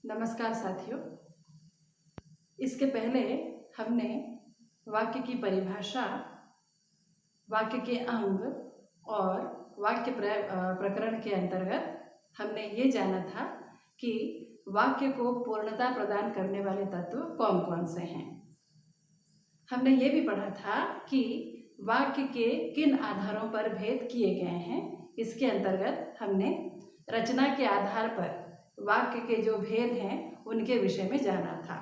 नमस्कार साथियों। इसके पहले हमने वाक्य की परिभाषा, वाक्य के अंग और वाक्य प्रकरण के अंतर्गत हमने ये जाना था कि वाक्य को पूर्णता प्रदान करने वाले तत्व कौन कौन से हैं। हमने ये भी पढ़ा था कि वाक्य के किन आधारों पर भेद किए गए हैं। इसके अंतर्गत हमने रचना के आधार पर वाक्य के जो भेद हैं उनके विषय में जाना था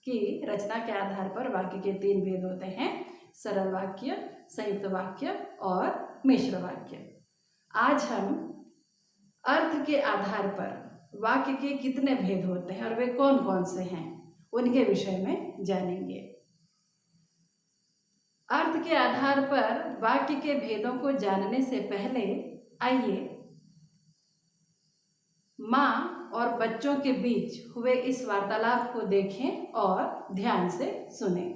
कि रचना के आधार पर वाक्य के 3 भेद होते हैं: सरल वाक्य, संयुक्त वाक्य और मिश्र वाक्य। आज हम अर्थ के आधार पर वाक्य के कितने भेद होते हैं और वे कौन कौन से हैं उनके विषय में जानेंगे। अर्थ के आधार पर वाक्य के भेदों को जानने से पहले आइए माँ और बच्चों के बीच हुए इस वार्तालाप को देखें और ध्यान से सुनें।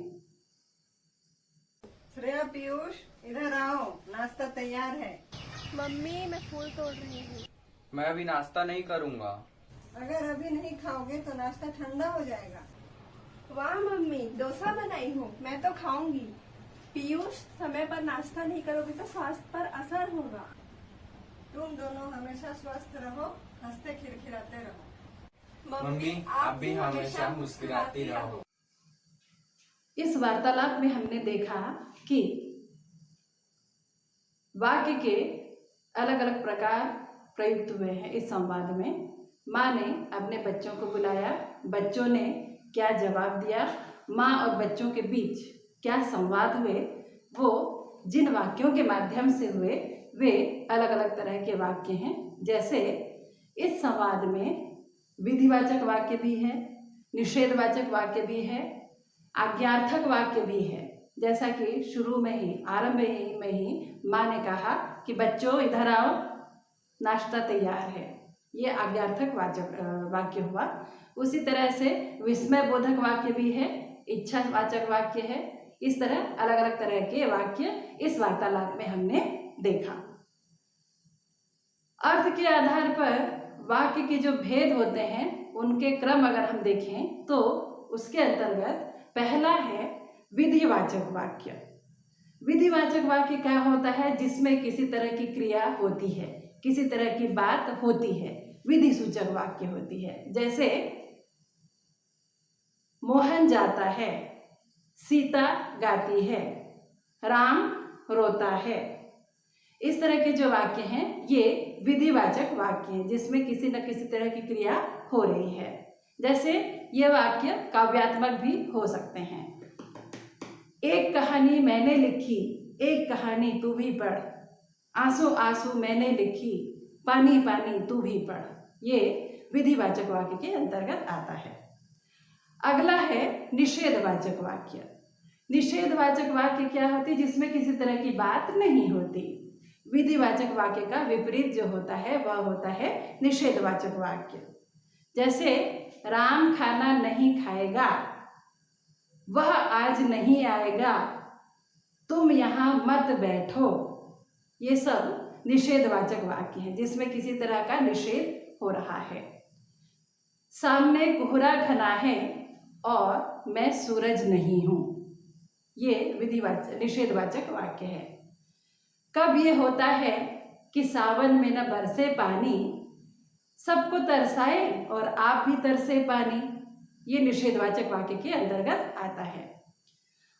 श्रेया, पीयूष, इधर आओ, नाश्ता तैयार है। मम्मी, मैं फूल तोड़ रही हूँ। मैं अभी नाश्ता नहीं करूँगा। अगर अभी नहीं खाओगे तो नाश्ता ठंडा हो जाएगा। वाह मम्मी, डोसा बनाई हूँ, मैं तो खाऊंगी। पीयूष, समय पर नाश्ता नहीं करोगे तो स्वास्थ्य पर असर होगा। तुम दोनों हमेशा स्वस्थ रहो, हंसते खिलखिलाते रहो। मम्मी, आप भी हमेशा मुस्कुराती रहो। इस वार्तालाप में हमने देखा कि वाक्य के अलग अलग प्रकार प्रयुक्त हुए हैं। इस संवाद में माँ ने अपने बच्चों को बुलाया, बच्चों ने क्या जवाब दिया, माँ और बच्चों के बीच क्या संवाद हुए, वो जिन वाक्यों के माध्यम से हुए वे अलग अलग तरह के वाक्य हैं। जैसे इस संवाद में विधिवाचक वाक्य भी है, निषेधवाचक वाक्य भी है, आज्ञार्थक वाक्य भी है। जैसा कि शुरू में ही, आरंभ में ही माँ ने कहा कि बच्चों इधर आओ, नाश्ता तैयार है, ये आज्ञार्थक वाक्य हुआ। उसी तरह से विस्मय बोधक वाक्य भी है, इच्छावाचक वाक्य है। इस तरह अलग अलग तरह के वाक्य इस वार्तालाप में हमने देखा। अर्थ के आधार पर वाक्य के जो भेद होते हैं उनके क्रम अगर हम देखें तो उसके अंतर्गत पहला है विधिवाचक वाक्य। विधिवाचक वाक्य क्या होता है? जिसमें किसी तरह की क्रिया होती है, किसी तरह की बात होती है, विधि सूचक वाक्य होती है। जैसे मोहन जाता है, सीता गाती है, राम रोता है। इस तरह के जो वाक्य हैं ये विधिवाचक वाक्य हैं जिसमें किसी न किसी तरह की क्रिया हो रही है। जैसे ये वाक्य काव्यात्मक भी हो सकते हैं। एक कहानी मैंने लिखी, एक कहानी तू भी पढ़, आंसू आंसू मैंने लिखी, पानी पानी तू भी पढ़। ये विधिवाचक वाक्य के अंतर्गत आता है। अगला है निषेधवाचक वाक्य। निषेधवाचक वाक्य क्या होती है? जिसमें किसी तरह की बात नहीं होती। विधिवाचक वाक्य का विपरीत जो होता है वह होता है निषेधवाचक वाक्य। जैसे राम खाना नहीं खाएगा, वह आज नहीं आएगा, तुम यहाँ मत बैठो। ये सब निषेधवाचक वाक्य हैं जिसमें किसी तरह का निषेध हो रहा है। सामने कोहरा घना है और मैं सूरज नहीं हूँ, ये निषेधवाचक वाक्य है। कब ये होता है कि सावन में न बरसे पानी, सबको तरसाए और आप भी तरसे पानी, ये निषेधवाचक वाक्य के अंतर्गत आता है।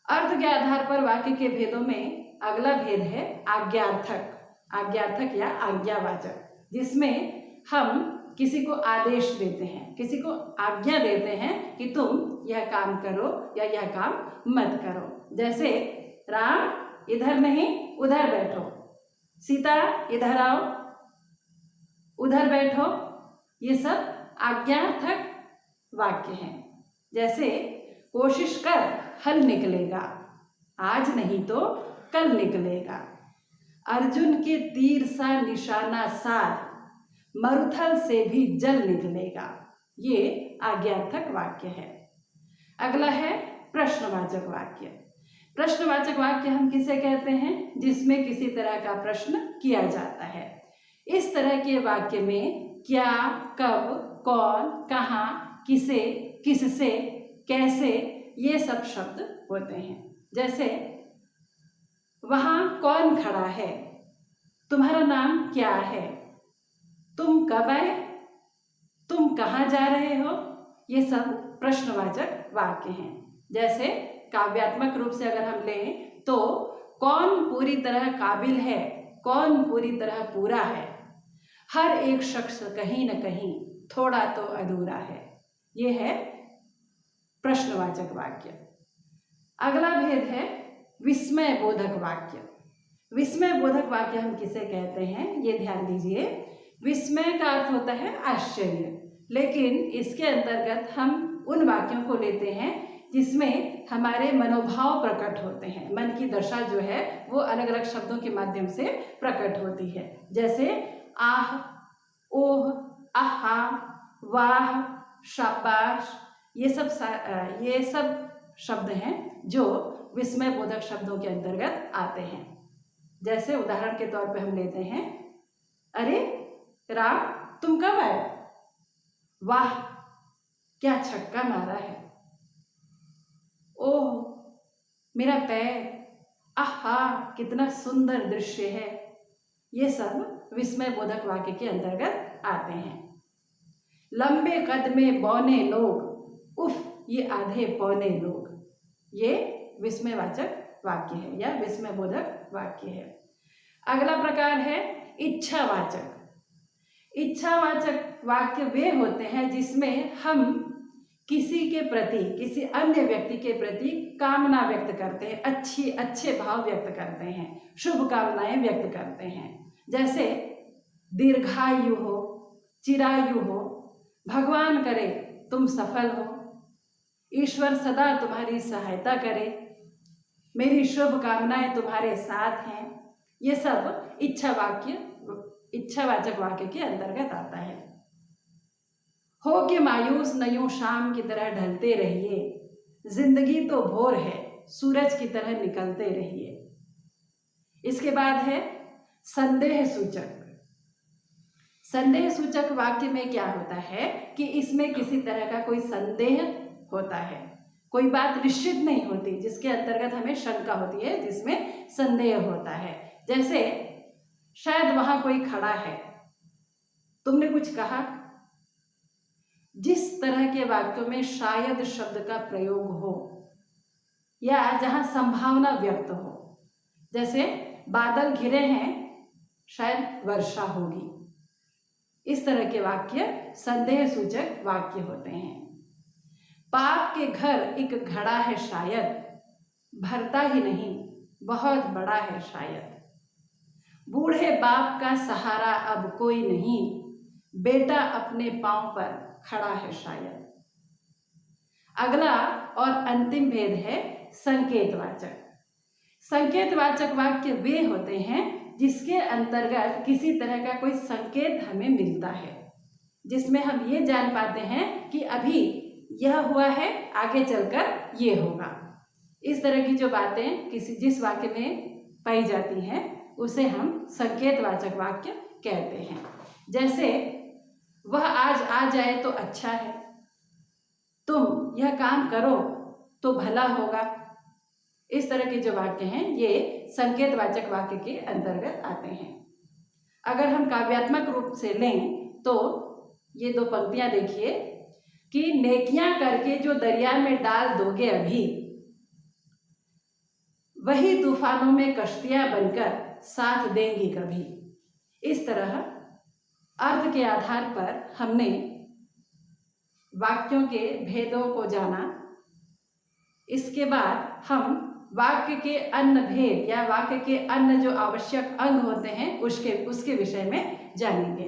अर्थ के आधार पर वाक्य के भेदों में अगला भेद है आज्ञार्थक। आज्ञार्थक या आज्ञावाचक, जिसमें हम किसी को आदेश देते हैं, किसी को आज्ञा देते हैं कि तुम यह काम करो या यह काम मत करो। जैसे राम इधर नहीं उधर बैठो, सीता इधर आओ उधर बैठो। ये सब आज्ञार्थक वाक्य हैं। जैसे कोशिश कर हल निकलेगा, आज नहीं तो कल निकलेगा। अर्जुन के तीर सा निशाना साध, मरुथल से भी जल निकलेगा। ये आज्ञार्थक वाक्य है। अगला है प्रश्नवाचक वाक्य। प्रश्नवाचक वाक्य हम किसे कहते हैं? जिसमें किसी तरह का प्रश्न किया जाता है। इस तरह के वाक्य में क्या, कब, कौन, कहाँ किसे, किससे, कैसे, ये सब शब्द होते हैं। जैसे वहाँ कौन खड़ा है, तुम्हारा नाम क्या है, तुम कब आए, तुम कहाँ जा रहे हो, ये सब प्रश्नवाचक वाक्य हैं। जैसे काव्यात्मक रूप से अगर हम लें तो कौन पूरी तरह काबिल है, कौन पूरी तरह पूरा है, हर एक शख्स कहीं न कहीं थोड़ा तो अधूरा है, ये है प्रश्नवाचक वाक्य। अगला भेद है विस्मय बोधक वाक्य। विस्मय बोधक वाक्य हम किसे कहते हैं, ये ध्यान दीजिए। विस्मय का अर्थ होता है आश्चर्य, लेकिन इसके अंतर्गत हम उन वाक्यों को लेते हैं जिसमें हमारे मनोभाव प्रकट होते हैं, मन की दशा जो है वो अलग अलग शब्दों के माध्यम से प्रकट होती है। जैसे आह, ओह, आहा, वाह, शाबाश, ये सब शब्द हैं जो विस्मय बोधक शब्दों के अंतर्गत आते हैं। जैसे उदाहरण के तौर पे हम लेते हैं, अरे राम तुम कब आए, वाह क्या छक्का मारा है, ओह मेरा पैर, आहा कितना सुंदर दृश्य है, ये सब विस्मय बोधक वाक्य के अंतर्गत आते हैं। लंबे कद में बौने लोग, उफ ये आधे पौने लोग, ये विस्मयवाचक वाक्य है या विस्मय बोधक वाक्य है। अगला प्रकार है इच्छावाचक। इच्छावाचक वाक्य वे होते हैं जिसमें हम किसी के प्रति, किसी अन्य व्यक्ति के प्रति कामना व्यक्त करते हैं, अच्छे भाव व्यक्त करते हैं, शुभकामनाएं व्यक्त करते हैं। जैसे दीर्घायु हो, चिरायु हो, भगवान करे तुम सफल हो, ईश्वर सदा तुम्हारी सहायता करे, मेरी शुभकामनाएं तुम्हारे साथ हैं, ये सब इच्छावाचक वाक्य के अंतर्गत आता है। हो के मायूस न यूं शाम की तरह ढलते रहिए, जिंदगी तो भोर है सूरज की तरह निकलते रहिए। इसके बाद है संदेह सूचक। संदेह सूचक वाक्य में क्या होता है कि इसमें किसी तरह का कोई संदेह होता है, कोई बात निश्चित नहीं होती जिसके अंतर्गत हमें शंका होती है, जिसमें संदेह होता है। जैसे शायद वहां कोई खड़ा है, तुमने कुछ कहा। जिस तरह के वाक्यों में शायद शब्द का प्रयोग हो या जहां संभावना व्यक्त हो, जैसे बादल घिरे हैं शायद वर्षा होगी, इस तरह के वाक्य संदेह सूचक वाक्य होते हैं। पाप के घर एक घड़ा है शायद, भरता ही नहीं बहुत बड़ा है शायद। बूढ़े बाप का सहारा अब कोई नहीं, बेटा अपने पांव पर खड़ा है शायद। अगला और अंतिम भेद है संकेतवाचक। संकेतवाचक वाक्य वे होते हैं जिसके अंतर्गत किसी तरह का कोई संकेत हमें मिलता है, जिसमें हम ये जान पाते हैं कि अभी यह हुआ है, आगे चलकर ये होगा। इस तरह की जो बातें जिस वाक्य में पाई जाती हैं उसे हम संकेतवाचक वाक्य कहते हैं। जैसे वह आज आ जाए तो अच्छा है, तुम यह काम करो तो भला होगा। इस तरह के जो वाक्य हैं ये संकेतवाचक वाक्य के अंतर्गत आते हैं। अगर हम काव्यात्मक रूप से लें तो ये दो पंक्तियां देखिए कि नेकियां करके जो दरिया में डाल दोगे अभी, वही तूफानों में कश्तियां बनकर साथ देंगी कभी। इस तरह अर्थ के आधार पर हमने वाक्यों के भेदों को जाना। इसके बाद हम वाक्य के अन्य भेद या वाक्य के अन्य जो आवश्यक अंग होते हैं उसके विषय में जानेंगे।